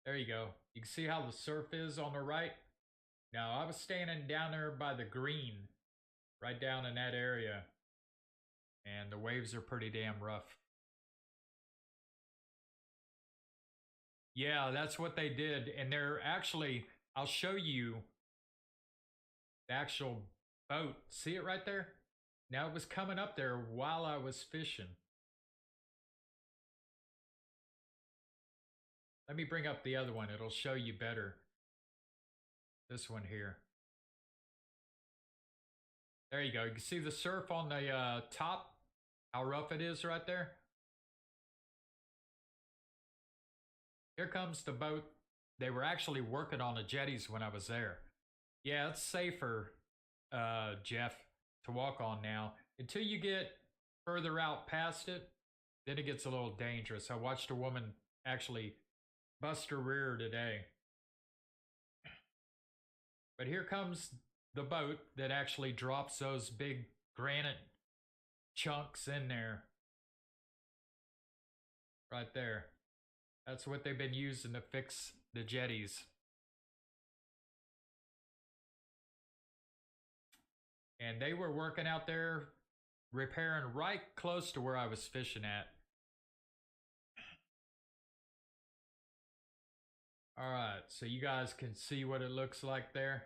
There you go. You can see how the surf is on the right. Now, I was standing down there by the green, right down in that area. And the waves are pretty damn rough. Yeah, that's what they did. And they're actually, I'll show you the actual boat. See it right there? Now it was coming up there while I was fishing. Let me bring up the other one. It'll show you better. This one here. There you go. You can see the surf on the top, how rough it is right there. Here comes the boat. They were actually working on the jetties when I was there. Yeah, it's safer, Jeff, to walk on now. Until you get further out past it, then it gets a little dangerous. I watched a woman actually bust her rear today. But here comes the boat that actually drops those big granite chunks in there. Right there. That's what they've been using to fix the jetties. And they were working out there repairing right close to where I was fishing at. Alright, so you guys can see what it looks like there.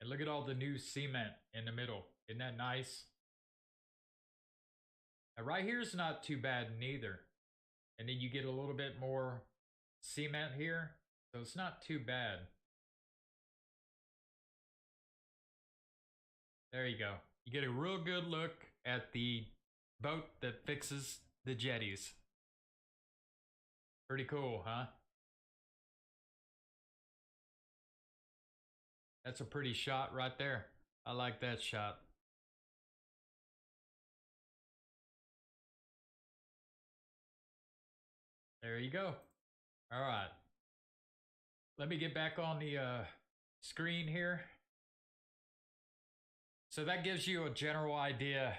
And look at all the new cement in the middle. Isn't that nice? Now right here is not too bad neither. And then you get a little bit more cement here. So it's not too bad. There you go. You get a real good look at the boat that fixes the jetties. Pretty cool, huh? That's a pretty shot right there. I like that shot. There you go. All right. Let me get back on the screen here. So that gives you a general idea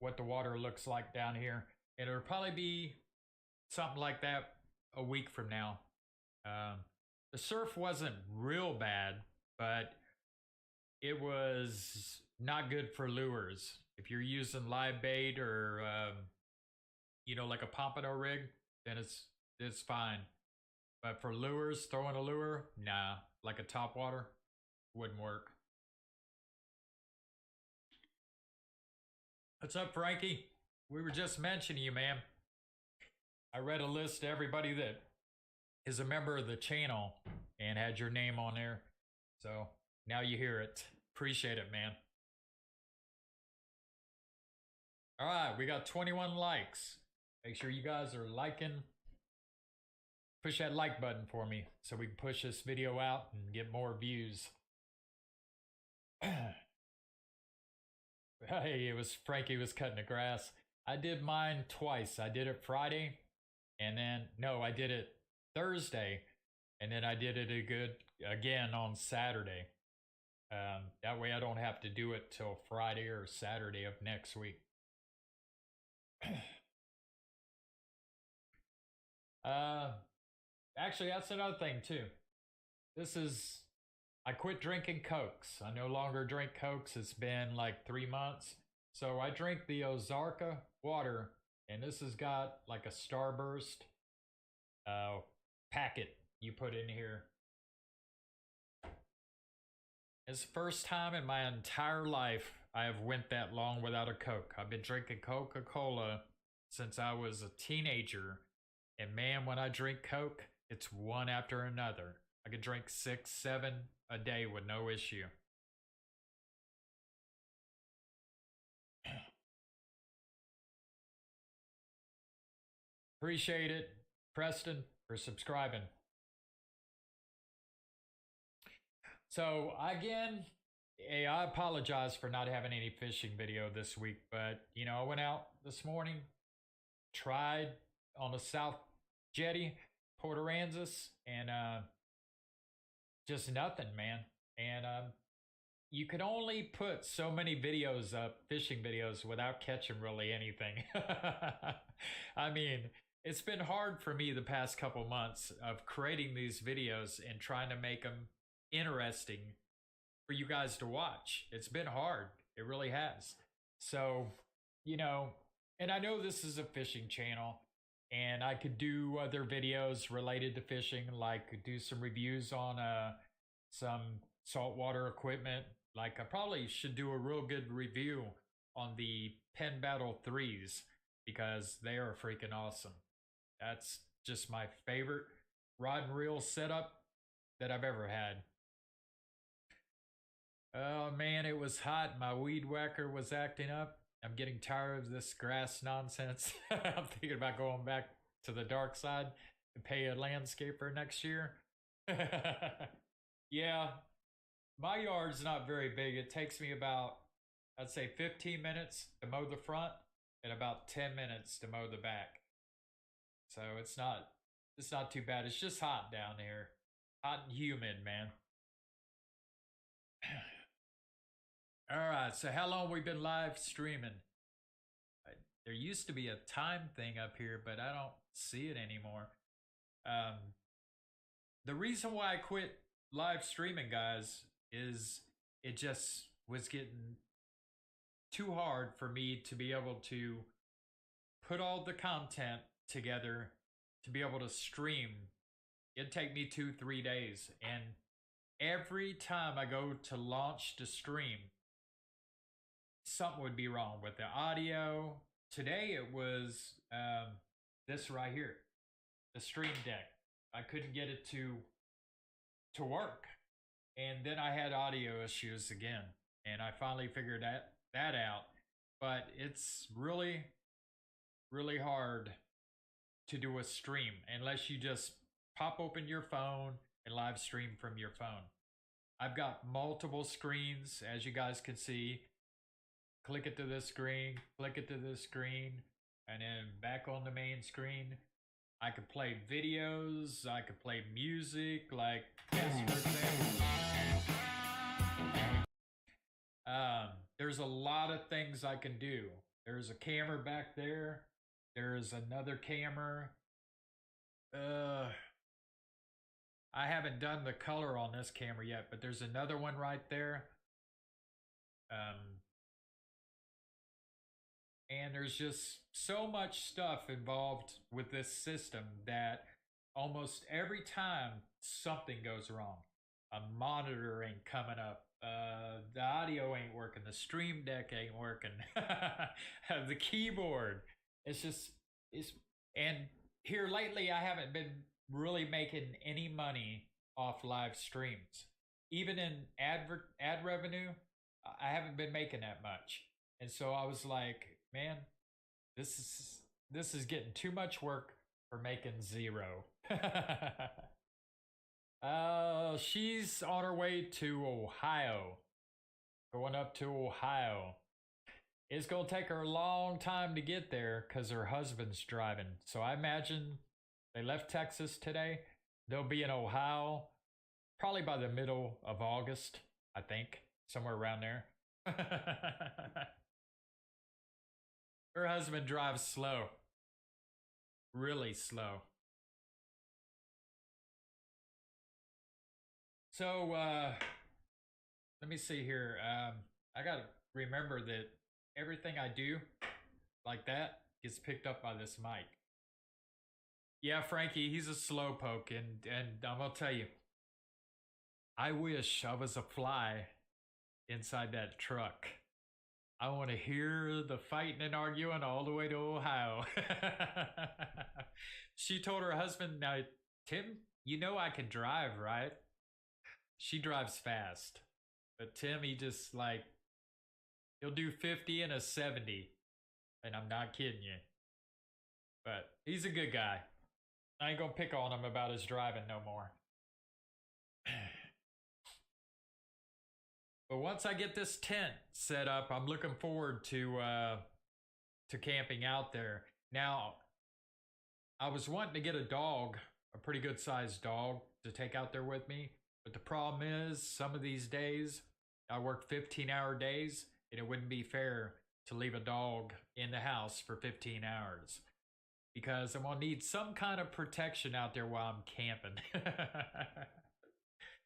what the water looks like down here. And it'll probably be something like that a week from now. The surf wasn't real bad, but it was not good for lures. If you're using live bait or, you know, like a pompano rig, then it's fine. But for lures, throwing a lure, nah, like a topwater, wouldn't work. What's up, Frankie? We were just mentioning you, man. I read a list of everybody that is a member of the channel and had your name on there. So now you hear it. Appreciate it, man. All right, we got 21 likes. Make sure you guys are liking. Push that like button for me so we can push this video out and get more views. Hey, it was Frankie was cutting the grass. I did mine twice. I did it Friday, and then, no, I did it Thursday, and then I did it again on Saturday. That way I don't have to do it till Friday or Saturday of next week. Actually, that's another thing too. I quit drinking Cokes. I no longer drink Cokes. It's been like 3 months. So I drink the Ozarka water, and this has got like a Starburst packet you put in here. It's the first time in my entire life I have went that long without a Coke. I've been drinking Coca-Cola since I was a teenager. And man, when I drink Coke, it's one after another. I could drink 6, 7 a day with no issue. Appreciate it, Preston, for subscribing. So again, hey, I apologize for not having any fishing video this week, but you know, I went out this morning, tried on the South Jetty, Port Aransas, and just nothing, man. And you could only put so many videos up, fishing videos, without catching really anything. I mean, it's been hard for me the past couple months of creating these videos and trying to make them interesting for you guys to watch. It's been hard. It really has. So, you know, and I know this is a fishing channel, and I could do other videos related to fishing, like do some reviews on some saltwater equipment. Like I probably should do a real good review on the Penn Battle 3s because they are freaking awesome. That's just my favorite rod and reel setup that I've ever had. Oh man, it was hot. My weed whacker was acting up. I'm getting tired of this grass nonsense. I'm thinking about going back to the dark side and pay a landscaper next year. Yeah, my yard's not very big. It takes me about I'd say 15 minutes to mow the front and about 10 minutes to mow the back. So it's not too bad. It's just hot down here. Hot and humid, man. All right, so how long we been live streaming? There used to be a time thing up here, but I don't see it anymore. The reason why I quit live streaming, guys, is it just was getting too hard for me to be able to put all the content together to be able to stream. It'd take me 2-3 days, and every time I go to launch to stream, something would be wrong with the audio. Today it was this right here, the stream deck. I couldn't get it to work, and then I had audio issues again, and I finally figured that out. But it's really hard to do a stream unless you just pop open your phone and live stream from your phone. I've got multiple screens, as you guys can see. Click it to this screen, click it to this screen, and then back on the main screen. I could play videos, I could play music, like this, for example. There's a lot of things I can do. There's a camera back there. There's another camera. I haven't done the color on this camera yet, but there's another one right there. And there's just so much stuff involved with this system that almost every time something goes wrong, a monitor ain't coming up, the audio ain't working, the stream deck ain't working, the keyboard, and here lately I haven't been really making any money off live streams. Even in ad revenue, I haven't been making that much. And so I was like, man, this is getting too much work for making zero. She's on her way to Ohio. Going up to Ohio. It's going to take her a long time to get there because her husband's driving. So I imagine they left Texas today. They'll be in Ohio probably by the middle of August, I think. Somewhere around there. Her husband drives slow. Really slow. So, let me see here. I gotta remember that everything I do like that gets picked up by this mic. Yeah, Frankie, he's a slowpoke, and I'm gonna tell you, I wish I was a fly inside that truck. I want to hear the fighting and arguing all the way to Ohio. She told her husband, now, Tim, you know I can drive, right? She drives fast. But Tim, he just like, he'll do 50 and a 70. And I'm not kidding you. But he's a good guy. I ain't gonna pick on him about his driving no more. But once I get this tent set up, I'm looking forward to camping out there. Now, I was wanting to get a dog, a pretty good sized dog, to take out there with me. But the problem is, some of these days, I work 15-hour days, and it wouldn't be fair to leave a dog in the house for 15 hours. Because I'm going to need some kind of protection out there while I'm camping.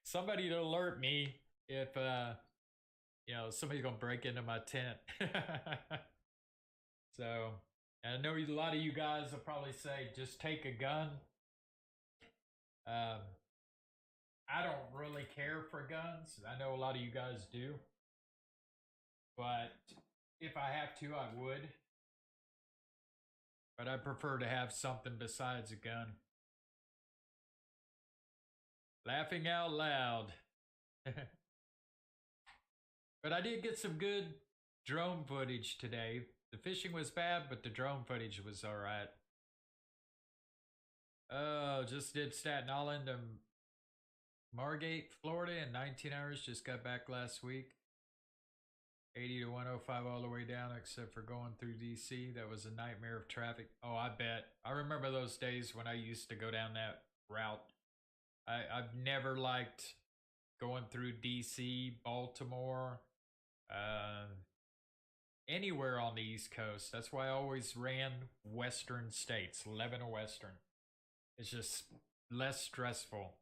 Somebody to alert me if, somebody's going to break into my tent. So, I know a lot of you guys will probably say, just take a gun. I don't really care for guns. I know a lot of you guys do. But if I have to, I would. But I prefer to have something besides a gun. Laughing out loud. But I did get some good drone footage today. The fishing was bad, but the drone footage was alright. Just did Staten Island and Margate, Florida in 19 hours. Just got back last week. 80 to 105 all the way down, except for going through DC. That was a nightmare of traffic. Oh, I bet. I remember those days when I used to go down that route. I've never liked going through DC, Baltimore, anywhere on the East Coast. That's why I always ran Western states, Lebanon Western. It's just less stressful.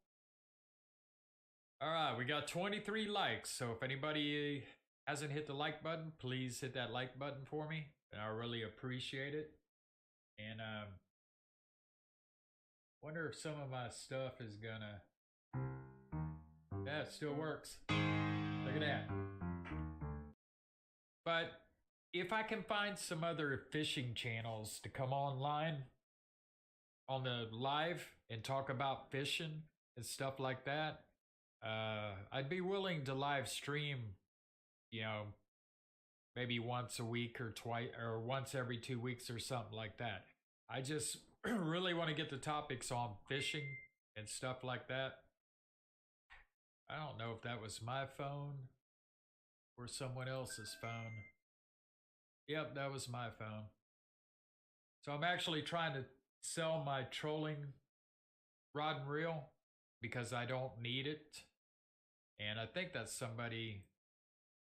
All right, we got 23 likes. So if anybody hasn't hit the like button, please hit that like button for me. And I really appreciate it. And wonder if some of my stuff is gonna. Yeah, it still works. Look at that. But if I can find some other fishing channels to come online on the live and talk about fishing and stuff like that, I'd be willing to live stream, you know, maybe once a week or twice or once every 2 weeks or something like that. I just really want to get the topics on fishing and stuff like that. I don't know if that was my phone or someone else's phone. Yep, that was my phone. So I'm actually trying to sell my trolling rod and reel because I don't need it. And I think that's somebody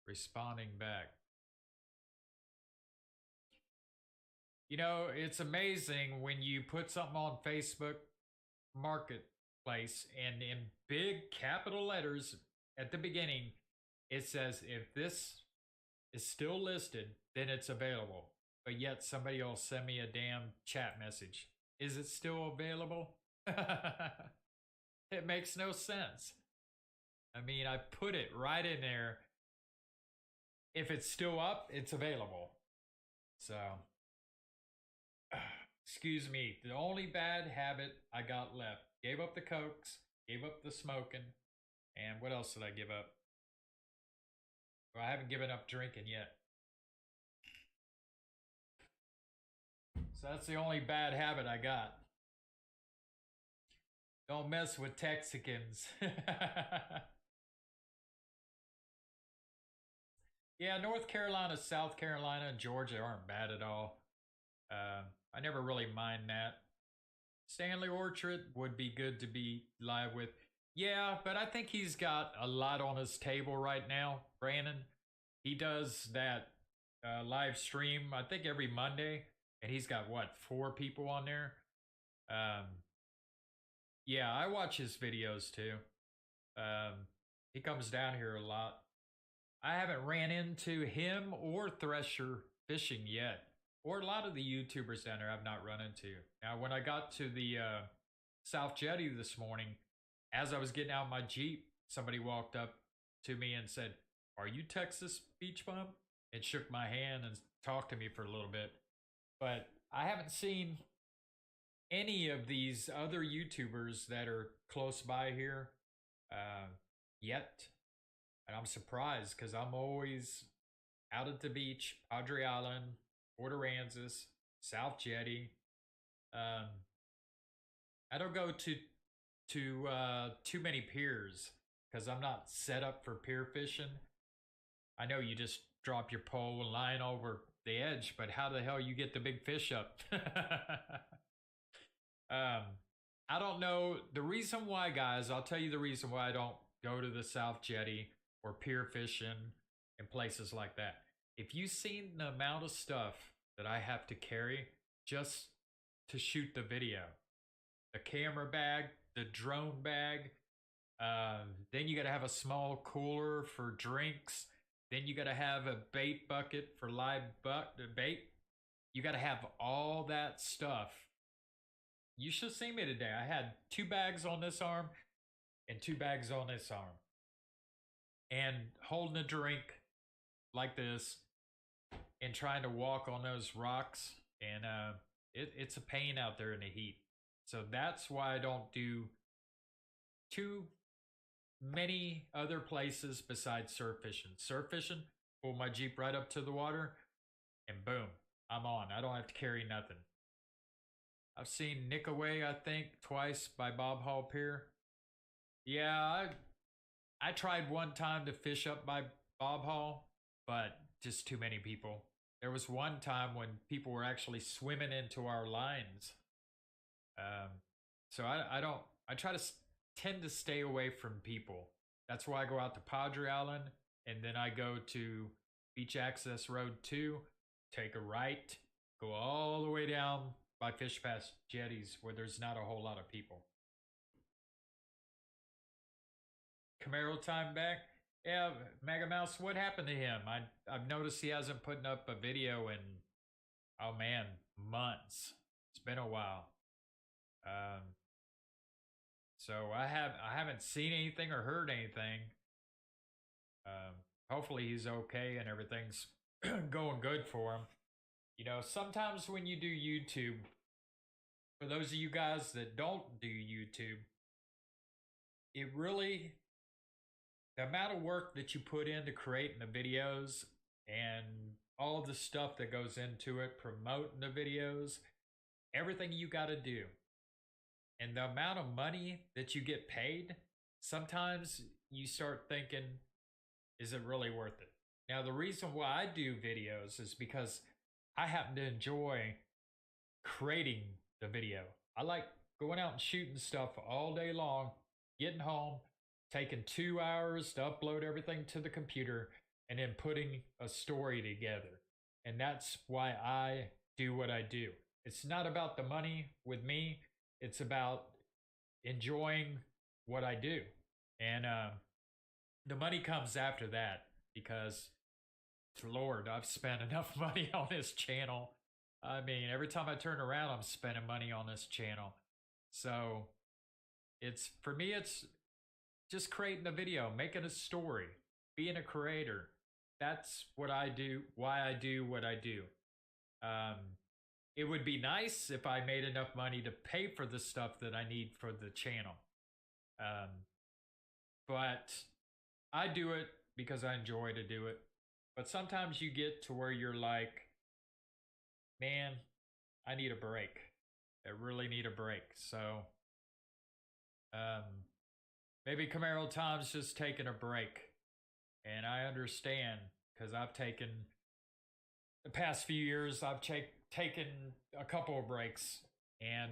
responding back. You know, it's amazing when you put something on Facebook Marketplace and in big capital letters at the beginning, it says, if this is still listed, then it's available. But yet somebody will send me a damn chat message. Is it still available? It makes no sense. I mean, I put it right in there. If it's still up, it's available. So, excuse me. The only bad habit I got left. Gave up the cokes, gave up the smoking, and what else did I give up? Well, I haven't given up drinking yet. So that's the only bad habit I got. Don't mess with Texicans. Yeah, North Carolina, South Carolina, and Georgia aren't bad at all. I never really mind that. Stanley Orchard would be good to be live with. Yeah, but I think he's got a lot on his table right now, Brandon. He does that live stream, I think every Monday, and he's got, what, 4 people on there? Yeah, I watch his videos too. He comes down here a lot. I haven't ran into him or Thresher fishing yet, or a lot of the YouTubers down there I've not run into. Now, when I got to the South Jetty this morning, as I was getting out my Jeep, somebody walked up to me and said, "Are you Texas Beach Bum?" and shook my hand and talked to me for a little bit. But I haven't seen any of these other YouTubers that are close by here yet. And I'm surprised because I'm always out at the beach, Padre Island, Port Aransas, South Jetty. I don't go to too many piers because I'm not set up for pier fishing. I know you just drop your pole and line over the edge, but how the hell you get the big fish up? I don't know the reason why, guys. I'll tell you the reason why I don't go to the South Jetty or pier fishing and places like that. If you've seen the amount of stuff that I have to carry just to shoot the video, the camera bag, the drone bag, then you got to have a small cooler for drinks. Then you got to have a bait bucket for live bait. You got to have all that stuff. You should see me today. I had 2 bags on this arm and 2 bags on this arm. And holding a drink like this and trying to walk on those rocks. And it's a pain out there in the heat. So that's why I don't do too many other places besides surf fishing. Surf fishing, pull my Jeep right up to the water, and boom, I'm on. I don't have to carry nothing. I've seen Nick Away, I think, twice by Bob Hall Pier. Yeah, I tried one time to fish up by Bob Hall, but just too many people. There was one time when people were actually swimming into our lines. Um, so I don't, I try to tend to stay away from people. That's why I go out to Padre Island and then I go to Beach Access Road 2, take a right, go all the way down by Fish Pass Jetties where there's not a whole lot of people. Camaro time back. Yeah, Mega Mouse, what happened to him? I've noticed he hasn't putting up a video in, oh man, months. It's been a while. So I haven't seen anything or heard anything. Hopefully he's okay and everything's going good for him. You know, sometimes when you do YouTube, for those of you guys that don't do YouTube, it really, the amount of work that you put into creating the videos and all the stuff that goes into it, promoting the videos, everything you got to do, and the amount of money that you get paid, sometimes you start thinking, is it really worth it? Now, the reason why I do videos is because I happen to enjoy creating the video. I like going out and shooting stuff all day long, getting home, taking 2 hours to upload everything to the computer, and then putting a story together. And that's why I do what I do. It's not about the money with me. It's about enjoying what I do. And the money comes after that because, Lord, I've spent enough money on this channel. I mean, every time I turn around, I'm spending money on this channel. So it's, for me, it's just creating a video, making a story, being a creator. That's what I do, why I do what I do. It would be nice if I made enough money to pay for the stuff that I need for the channel. But I do it because I enjoy to do it. But sometimes you get to where you're like, man, I need a break. I really need a break. So, maybe Camaro Tom's just taking a break. And I understand because I've taken, the past few years, I've taken a couple of breaks. And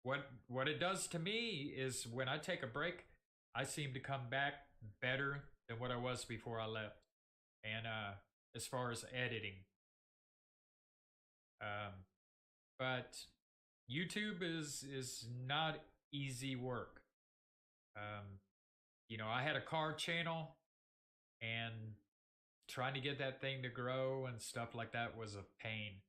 what it does to me is when I take a break, I seem to come back better than what I was before I left. And as far as editing. But YouTube is not easy work. You know, I had a car channel and trying to get that thing to grow and stuff like that was a pain.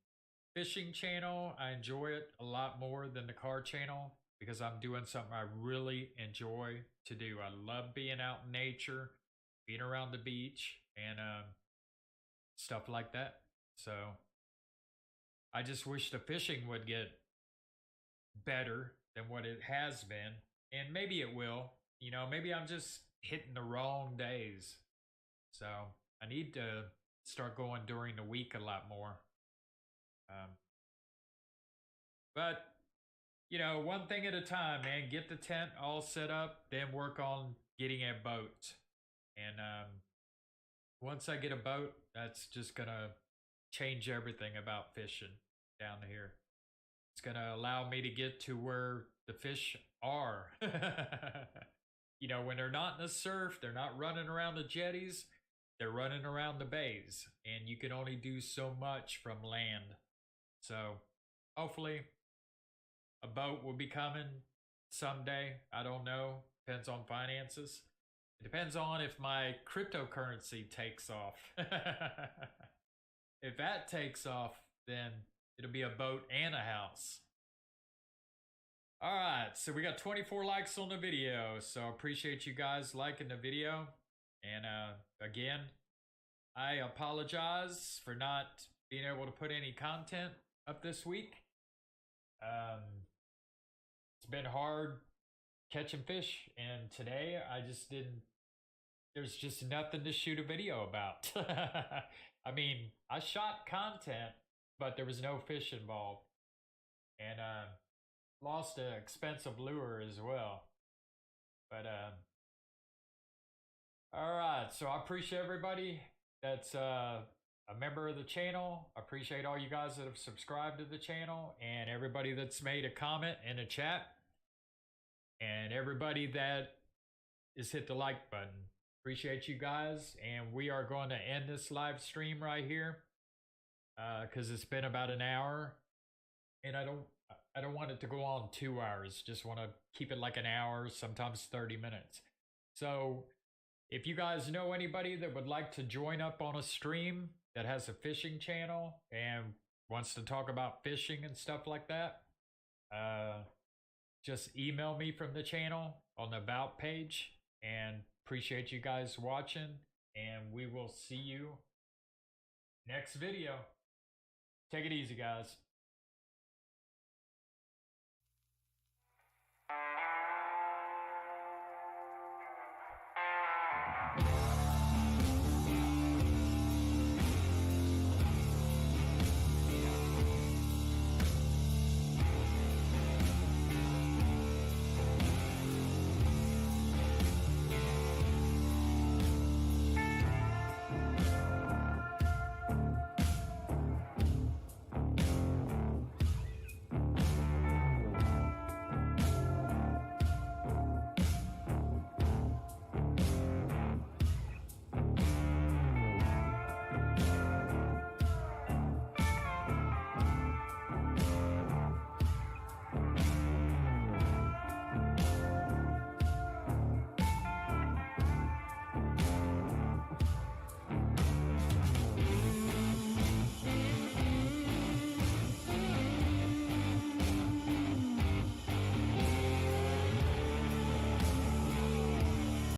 Fishing channel, I enjoy it a lot more than the car channel because I'm doing something I really enjoy to do. I love being out in nature, being around the beach, and stuff like that. So I just wish the fishing would get better than what it has been. And maybe it will. You know, maybe I'm just hitting the wrong days. So I need to start going during the week a lot more. But, you know, one thing at a time, man. Get the tent all set up, then work on getting a boat. And once I get a boat, that's just going to change everything about fishing down here. It's going to allow me to get to where the fish are. You know, when they're not in the surf, they're not running around the jetties, they're running around the bays. And you can only do so much from land. So, hopefully, a boat will be coming someday. I don't know. Depends on finances. It depends on if my cryptocurrency takes off. If that takes off, then it'll be a boat and a house. Alright, so we got 24 likes on the video. So I appreciate you guys liking the video. And again, I apologize for not being able to put any content up this week. It's been hard catching fish, and today I just didn't, there's just nothing to shoot a video about. I mean, I shot content, but there was no fish involved. And lost an expensive lure as well. But all right, so I appreciate everybody that's a member of the channel. I appreciate all you guys that have subscribed to the channel and everybody that's made a comment in the chat and everybody that has hit the like button. Appreciate you guys, and we are going to end this live stream right here because it's been about an hour, and I don't want it to go on 2 hours. Just want to keep it like an hour, sometimes 30 minutes. So if you guys know anybody that would like to join up on a stream that has a fishing channel and wants to talk about fishing and stuff like that, just email me from the channel on the About page. And appreciate you guys watching, and we will see you next video. Take it easy, guys.